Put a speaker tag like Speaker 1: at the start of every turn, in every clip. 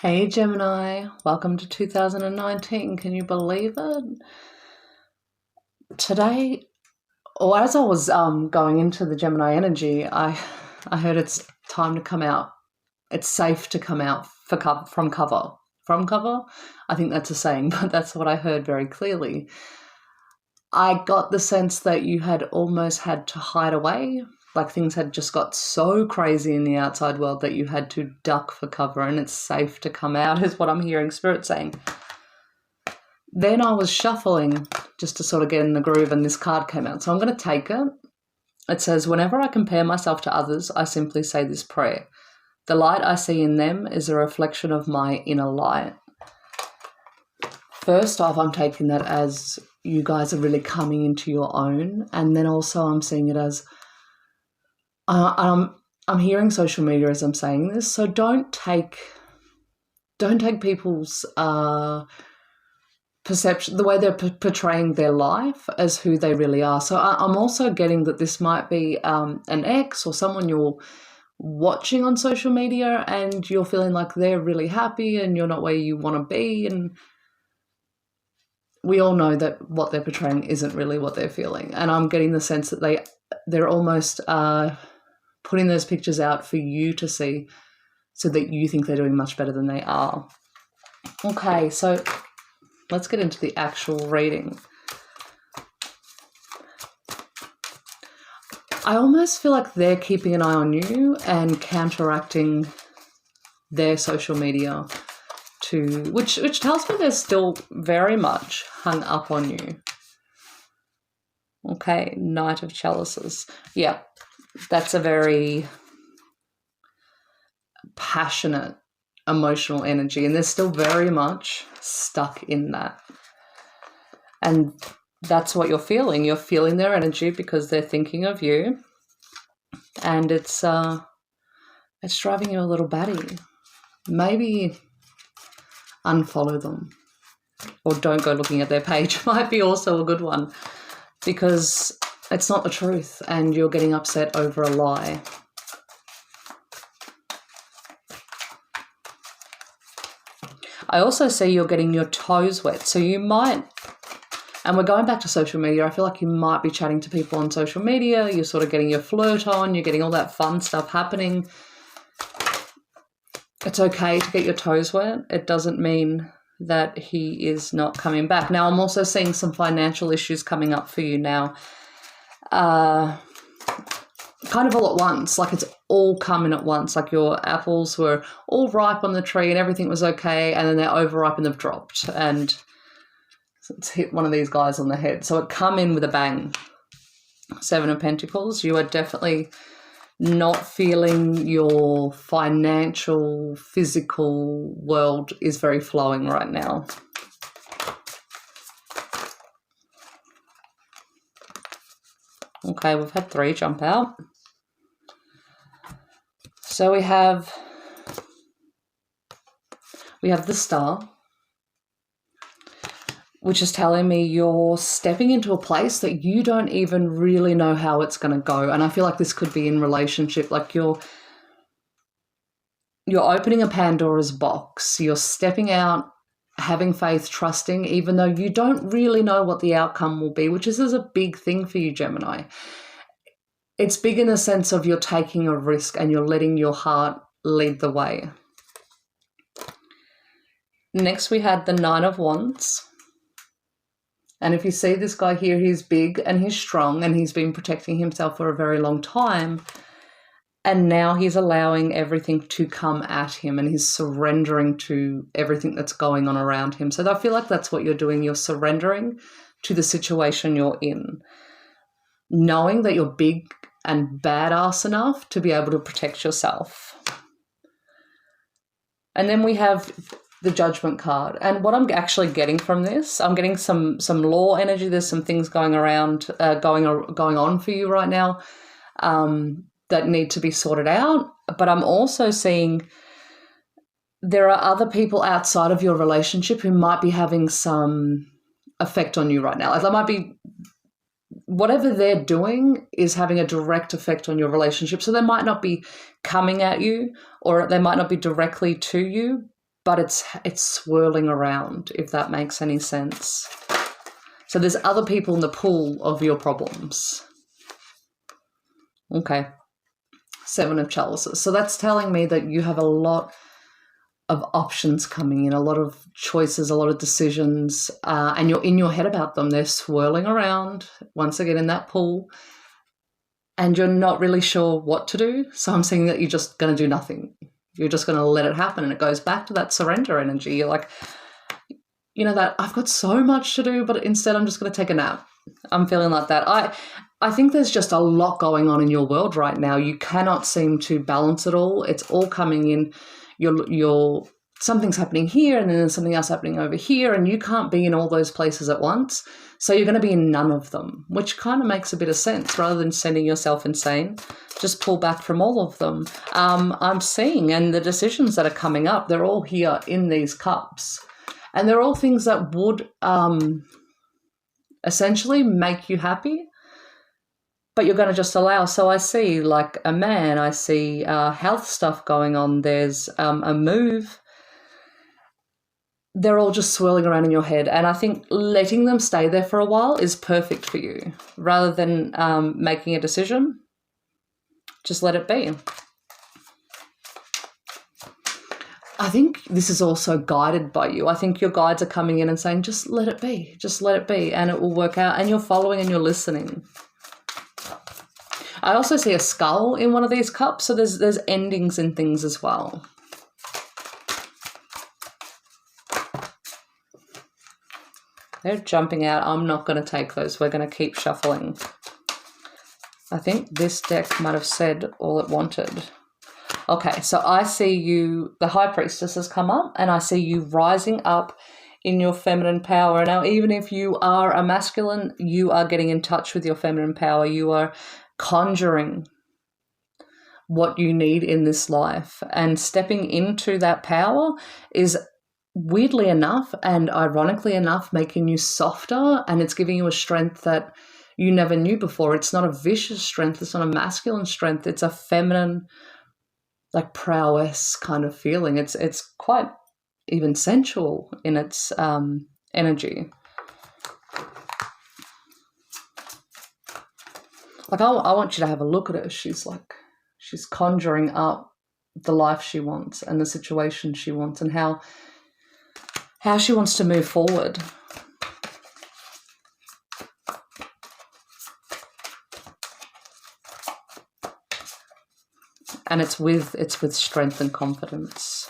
Speaker 1: Hey Gemini, welcome to 2019. Can you believe it? Today, or as I was going into the Gemini energy, I heard it's time to come out. It's safe to come out from cover. From cover? I think that's a saying, but that's what I heard very clearly. I got the sense that you had almost had to hide away, like things had just got so crazy in the outside world that you had to duck for cover, and it's safe to come out, is what I'm hearing Spirit saying. Then I was shuffling just to sort of get in the groove, and this card came out. So I'm going to take it. It says, whenever I compare myself to others, I simply say this prayer. The light I see in them is a reflection of my inner light. First off, I'm taking that as you guys are really coming into your own. And then also I'm seeing it as, I'm hearing social media as I'm saying this. So don't take people's perception, the way they're portraying their life, as who they really are. So I'm also getting that this might be an ex or someone you're watching on social media and you're feeling like they're really happy and you're not where you want to be. And we all know that what they're portraying isn't really what they're feeling. And I'm getting the sense that they're almost putting those pictures out for you to see so that you think they're doing much better than they are. Okay, so let's get into the actual reading. I almost feel like they're keeping an eye on you and counteracting their social media which tells me they're still very much hung up on you. Okay, Knight of Chalices. Yeah, that's a very passionate, emotional energy, and they're still very much stuck in that. And that's what you're feeling. You're feeling their energy because they're thinking of you, and it's driving you a little batty. Maybe unfollow them or don't go looking at their page might be also a good one, because it's not the truth and you're getting upset over a lie. I also see you're getting your toes wet. So you might, and we're going back to social media, I feel like you might be chatting to people on social media, you're sort of getting your flirt on, you're getting all that fun stuff happening. It's okay to get your toes wet. It doesn't mean that he is not coming back. Now, I'm also seeing some financial issues coming up for you now. Kind of all at once, like it's all coming at once. Like your apples were all ripe on the tree and everything was okay, and then they're overripe and they've dropped. And it's hit one of these guys on the head. So it come in with a bang. Seven of Pentacles. You are definitely not feeling your financial, physical world is very flowing right now. Okay, we've had 3 jump out. So we have the Star, which is telling me you're stepping into a place that you don't even really know how it's going to go. And I feel like this could be in relationship, like you're opening a Pandora's box. You're stepping out, having faith, trusting, even though you don't really know what the outcome will be, which is a big thing for you, Gemini. It's big in the sense of you're taking a risk and you're letting your heart lead the way. Next, we had the 9 of Wands. And if you see this guy here, he's big and he's strong and he's been protecting himself for a very long time. And now he's allowing everything to come at him and he's surrendering to everything that's going on around him. So I feel like that's what you're doing. You're surrendering to the situation you're in, knowing that you're big and badass enough to be able to protect yourself. And then we have the Judgment card. And what I'm actually getting from this, I'm getting some law energy. There's some things going around, going on for you right now that need to be sorted out. But I'm also seeing there are other people outside of your relationship who might be having some effect on you right now. Like, that might be, whatever they're doing is having a direct effect on your relationship. So they might not be coming at you or they might not be directly to you, but it's swirling around, if that makes any sense. So there's other people in the pool of your problems. Okay. 7 of chalices. So that's telling me that you have a lot of options coming in, a lot of choices, a lot of decisions, and you're in your head about them. They're swirling around, once again, in that pool, and you're not really sure what to do. So I'm saying that you're just going to do nothing. You're just going to let it happen. And it goes back to that surrender energy. You're like, you know, that I've got so much to do, but instead I'm just going to take a nap. I'm feeling like that. I think there's just a lot going on in your world right now. You cannot seem to balance it all. It's all coming in. You're something's happening here, and then there's something else happening over here, and you can't be in all those places at once. So you're going to be in none of them, which kind of makes a bit of sense. Rather than sending yourself insane, just pull back from all of them. I'm seeing, and the decisions that are coming up, they're all here in these cups. And they're all things that would essentially make you happy, but you're going to just allow. So I see like a man, I see health stuff going on. There's a move. They're all just swirling around in your head. And I think letting them stay there for a while is perfect for you. Rather than making a decision, just let it be. I think this is also guided by you. I think your guides are coming in and saying, just let it be, and it will work out. And you're following and you're listening. I also see a skull in one of these cups, so there's endings in things as well. They're jumping out. I'm not going to take those. We're going to keep shuffling. I think this deck might have said all it wanted. Okay, so I see you, the High Priestess has come up, and I see you rising up in your feminine power. Now, even if you are a masculine, you are getting in touch with your feminine power. You are conjuring what you need in this life, and stepping into that power is, weirdly enough and ironically enough, making you softer, and it's giving you a strength that you never knew before. It's not a vicious strength. It's not a masculine strength. It's a feminine, like prowess kind of feeling. It's quite even sensual in its energy. Like I want you to have a look at her. She's conjuring up the life she wants and the situation she wants and how she wants to move forward. And it's with strength and confidence.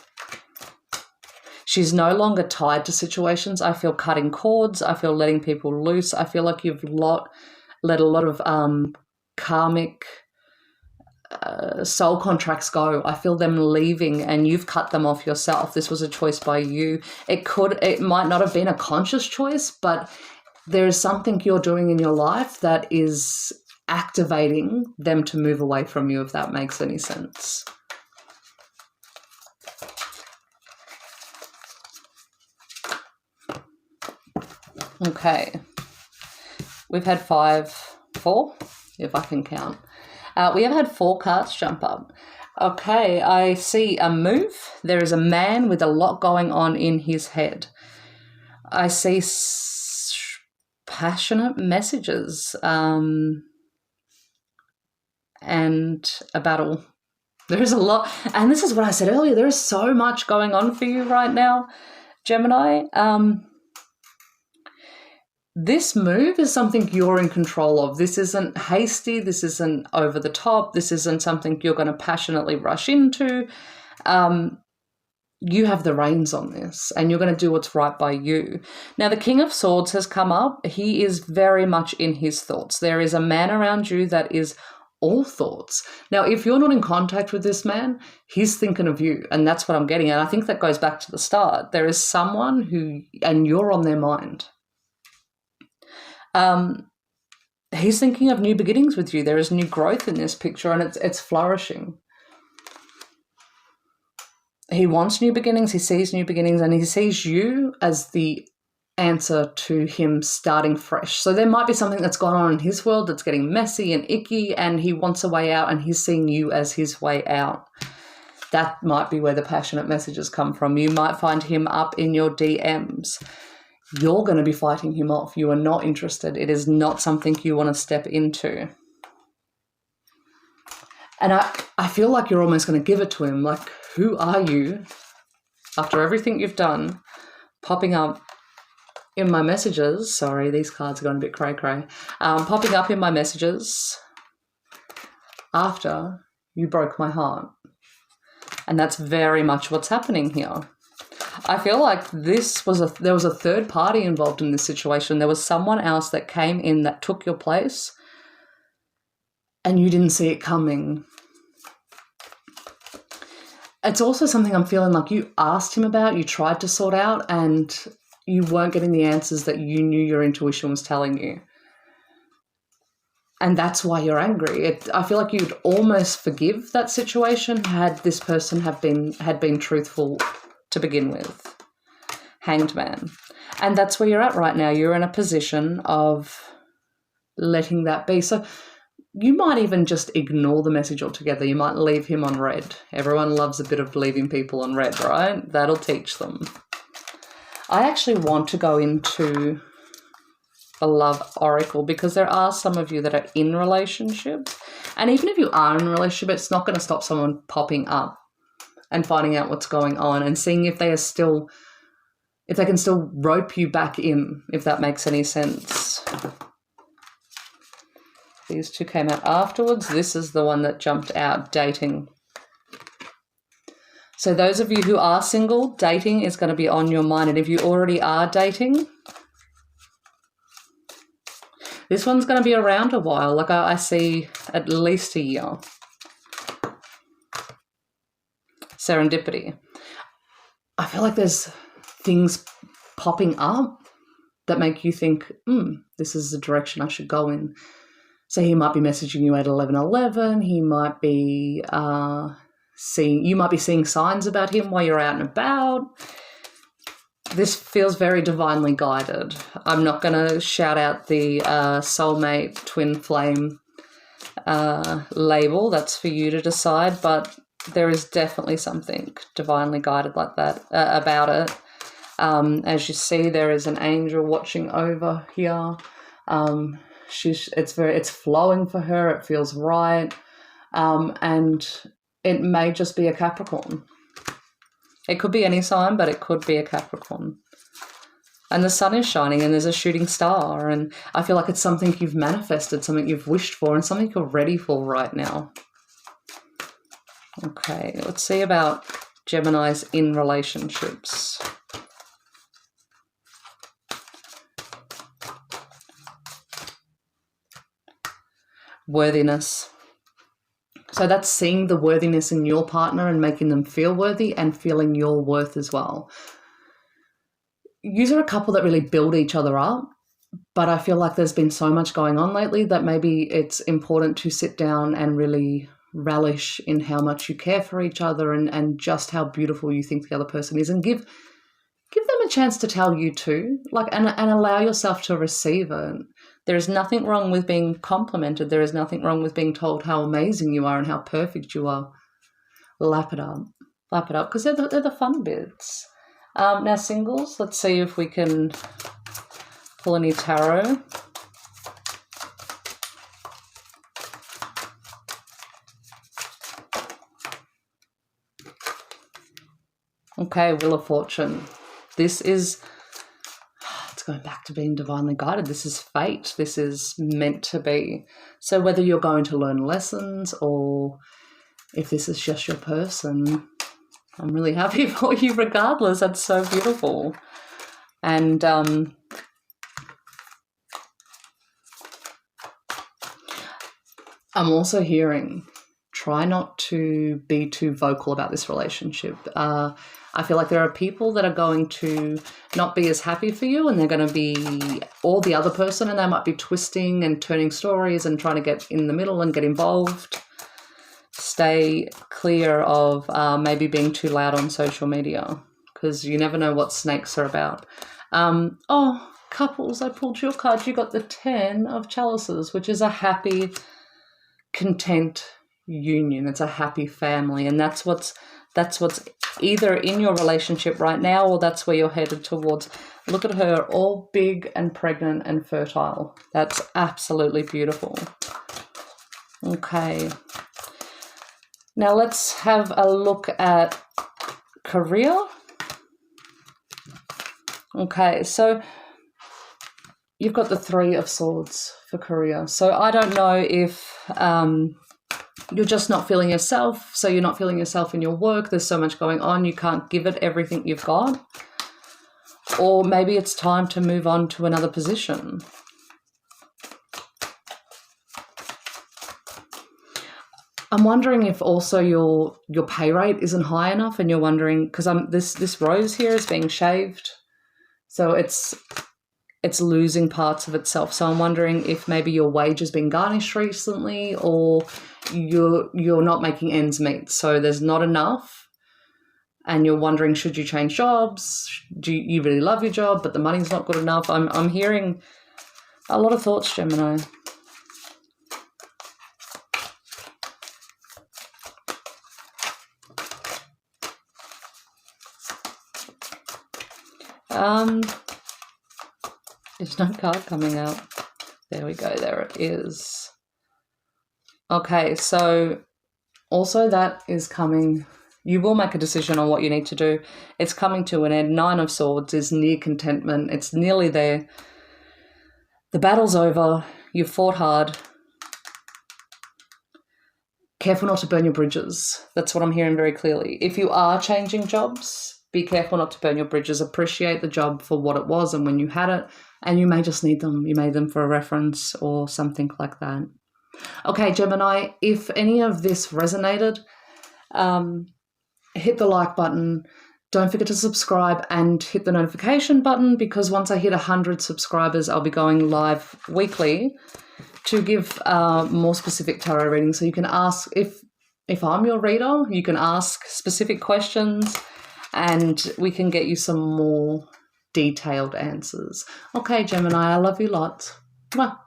Speaker 1: She's no longer tied to situations. I feel cutting cords. I feel letting people loose. I feel like you've let a lot of karmic soul contracts go. I feel them leaving, and you've cut them off yourself. This was a choice by you. It might not have been a conscious choice, but there is something you're doing in your life that is activating them to move away from you, if that makes any sense. Okay. We've had 4, if I can count. We have had 4 cards jump up. Okay, I see a move. There is a man with a lot going on in his head. I see passionate messages and a battle. There is a lot. And this is what I said earlier. There is so much going on for you right now, Gemini. This move is something you're in control of. This isn't hasty. This isn't over the top. This isn't something you're going to passionately rush into. You have the reins on this, and you're going to do what's right by you. Now, the King of Swords has come up. He is very much in his thoughts. There is a man around you that is all thoughts. Now, if you're not in contact with this man, he's thinking of you, and that's what I'm getting at. I think that goes back to the start. There is someone who, and you're on their mind. He's thinking of new beginnings with you. There is new growth in this picture, and it's flourishing. He wants new beginnings. He sees new beginnings, and he sees you as the answer to him starting fresh. So there might be something that's gone on in his world that's getting messy and icky, and he wants a way out, and he's seeing you as his way out. That might be where the passionate messages come from. You might find him up in your DMs. You're going to be fighting him off. You are not interested. It is not something you want to step into. And I feel like you're almost going to give it to him. Like, who are you? After everything you've done, popping up in my messages. Sorry, these cards are going a bit cray-cray. Popping up in my messages after you broke my heart. And that's very much what's happening here. I feel like there was a third party involved in this situation. There was someone else that came in that took your place and you didn't see it coming. It's also something I'm feeling like you asked him about, you tried to sort out, and you weren't getting the answers that you knew your intuition was telling you. And that's why you're angry. I feel like you'd almost forgive that situation had this person had been truthful to begin with. Hanged Man. And that's where you're at right now. You're in a position of letting that be. So you might even just ignore the message altogether. You might leave him on red. Everyone loves a bit of leaving people on red, right? That'll teach them. I actually want to go into the love oracle because there are some of you that are in relationships. And even if you are in a relationship, it's not going to stop someone popping up and finding out what's going on and seeing if they can still rope you back in, if that makes any sense. These two came out afterwards. This is the one that jumped out, dating. So those of you who are single, dating is going to be on your mind. And if you already are dating, this one's going to be around a while. Like I see at least a year. Serendipity. I feel like there's things popping up that make you think, this is the direction I should go in. So he might be messaging you at 11:11. He might be you might be seeing signs about him while you're out and about. This feels very divinely guided. I'm not going to shout out the soulmate twin flame label. That's for you to decide, but there is definitely something divinely guided like that about it. As you see, there is an angel watching over here. It's flowing for her. It feels right, and it may just be a Capricorn. It could be any sign, but it could be a Capricorn. And the sun is shining, and there's a shooting star, and I feel like it's something you've manifested, something you've wished for, and something you're ready for right now. Okay, let's see about Geminis in relationships. Worthiness. So that's seeing the worthiness in your partner and making them feel worthy and feeling your worth as well. Yous are a couple that really build each other up, but I feel like there's been so much going on lately that maybe it's important to sit down and really relish in how much you care for each other and just how beautiful you think the other person is, and give them a chance to tell you too, and allow yourself to receive it. There is nothing wrong with being complimented. There is nothing wrong with being told how amazing you are and how perfect you are. Lap it up, because they're the fun bits. Now singles, let's see if we can pull any tarot. Okay, Wheel of Fortune. This is, it's going back to being divinely guided. This is fate. This is meant to be. So whether you're going to learn lessons or if this is just your person, I'm really happy for you regardless. That's so beautiful. And I'm also hearing, try not to be too vocal about this relationship. I feel like there are people that are going to not be as happy for you, and they're going to be all the other person, and they might be twisting and turning stories and trying to get in the middle and get involved. Stay clear of maybe being too loud on social media, because you never know what snakes are about. Couples, I pulled your card. You got the 10 of Chalices, which is a happy, content union. It's a happy family, and that's what's That's what's either in your relationship right now or that's where you're headed towards. Look at her, all big and pregnant and fertile. That's absolutely beautiful. Okay. Now let's have a look at career. Okay, so you've got the Three of Swords for career. So I don't know if you're just not feeling yourself. So you're not feeling yourself in your work. There's so much going on. You can't give it everything you've got. Or maybe it's time to move on to another position. I'm wondering if also your pay rate isn't high enough, and you're wondering, because this rose here is being shaved, so it's losing parts of itself. So I'm wondering if maybe your wage has been garnished recently, or you're not making ends meet. So there's not enough, and you're wondering, should you change jobs? Do you really love your job, but the money's not good enough? I'm hearing a lot of thoughts, Gemini. There's no card coming out. There we go. There it is. Okay, so also that is coming. You will make a decision on what you need to do. It's coming to an end. Nine of Swords is near contentment. It's nearly there. The battle's over. You've fought hard. Careful not to burn your bridges. That's what I'm hearing very clearly. If you are changing jobs, be careful not to burn your bridges. Appreciate the job for what it was and when you had it, and you may just need them. You may need them for a reference or something like that. Okay, Gemini, if any of this resonated, hit the like button. Don't forget to subscribe and hit the notification button, because once I hit 100 subscribers, I'll be going live weekly to give more specific tarot readings. So you can ask, if I'm your reader, you can ask specific questions and we can get you some more detailed answers. Okay, Gemini, I love you lots. Mwah.